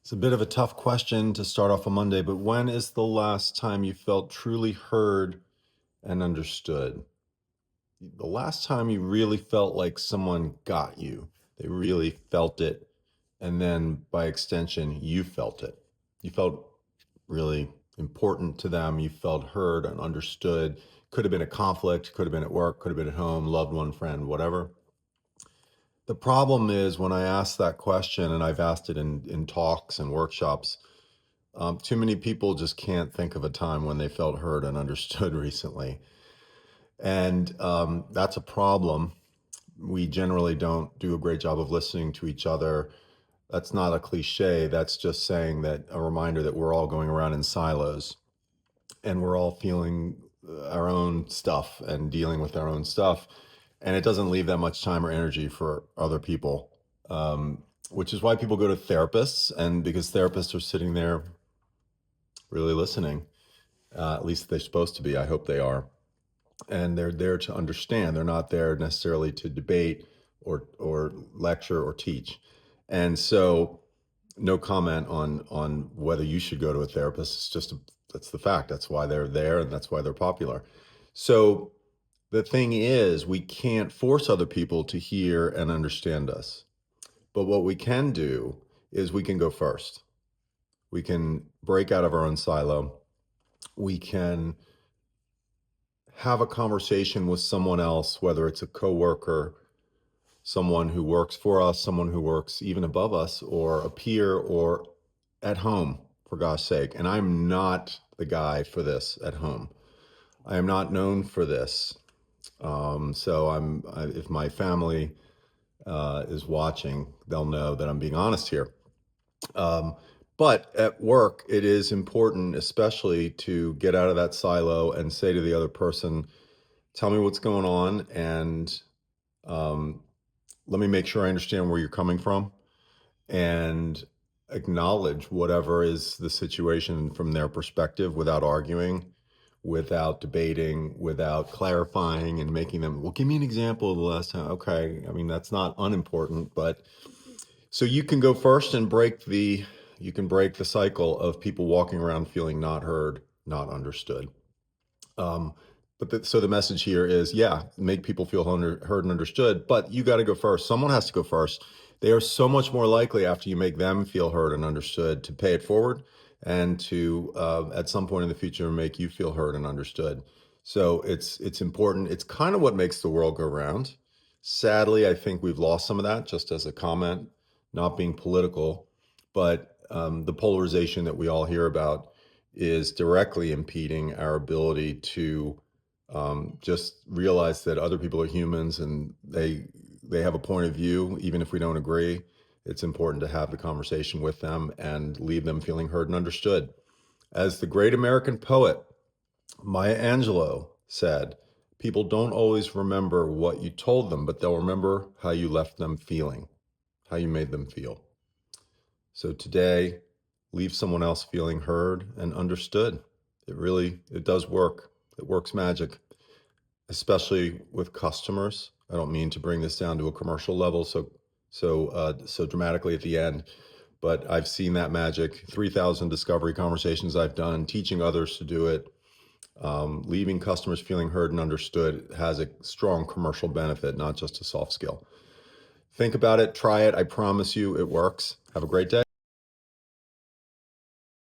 It's a bit of a tough question to start off a Monday, but when is the last time you felt truly heard and understood? The last time you really felt like someone got you, they really felt it, and then by extension, you felt it. You felt really important to them. You felt heard and understood. Could have been a conflict, could have been at work, could have been at home, loved one, friend, whatever. The problem is when I ask that question, and I've asked it in talks and workshops, too many people just can't think of a time when they felt heard and understood recently. And that's a problem. We generally don't do a great job of listening to each other. That's not a cliche. That's just saying that a reminder that we're all going around in silos and we're all feeling our own stuff and dealing with our own stuff. And it doesn't leave that much time or energy for other people, which is why people go to therapists. And because therapists are sitting there really listening. At least they're supposed to be. I hope they are. And they're there to understand. They're not there necessarily to debate or lecture or teach. And so, no comment on whether you should go to a therapist. It's just that's the fact. That's why they're there, and that's why they're popular. So the thing is, we can't force other people to hear and understand us. But what we can do is we can go first. We can break out of our own silo. We can have a conversation with someone else, whether it's a coworker, someone who works for us, someone who works even above us, or a peer, or at home, for gosh sake. And I'm not the guy for this at home. I am not known for this. If my family is watching, they'll know that I'm being honest here. But at work, it is important, especially to get out of that silo and say to the other person, tell me what's going on, and um, let me make sure I understand where you're coming from, and acknowledge whatever is the situation from their perspective without arguing, without debating, without clarifying and making them, well, give me an example of the last time. Okay, I mean, that's not unimportant, but so you can go first and you can break the cycle of people walking around feeling not heard, not understood. Um, so the message here is, yeah, make people feel heard and understood, but you got to go first. Someone has to go first. They are so much more likely after you make them feel heard and understood to pay it forward and to, at some point in the future, make you feel heard and understood. So it's important. It's kind of what makes the world go round. Sadly, I think we've lost some of that, just as a comment, not being political, but the polarization that we all hear about is directly impeding our ability to just realize that other people are humans and they have a point of view, even if we don't agree. It's important to have the conversation with them and leave them feeling heard and understood. As the great American poet Maya Angelou said, people don't always remember what you told them, but they'll remember how you left them feeling, how you made them feel. So today, leave someone else feeling heard and understood. It does work. It works magic, especially with customers. I don't mean to bring this down to a commercial level so dramatically at the end, but I've seen that magic. 3,000 discovery conversations I've done, teaching others to do it. Leaving customers feeling heard and understood has a strong commercial benefit, not just a soft skill. Think about it, try it. I promise you it works. Have a great day.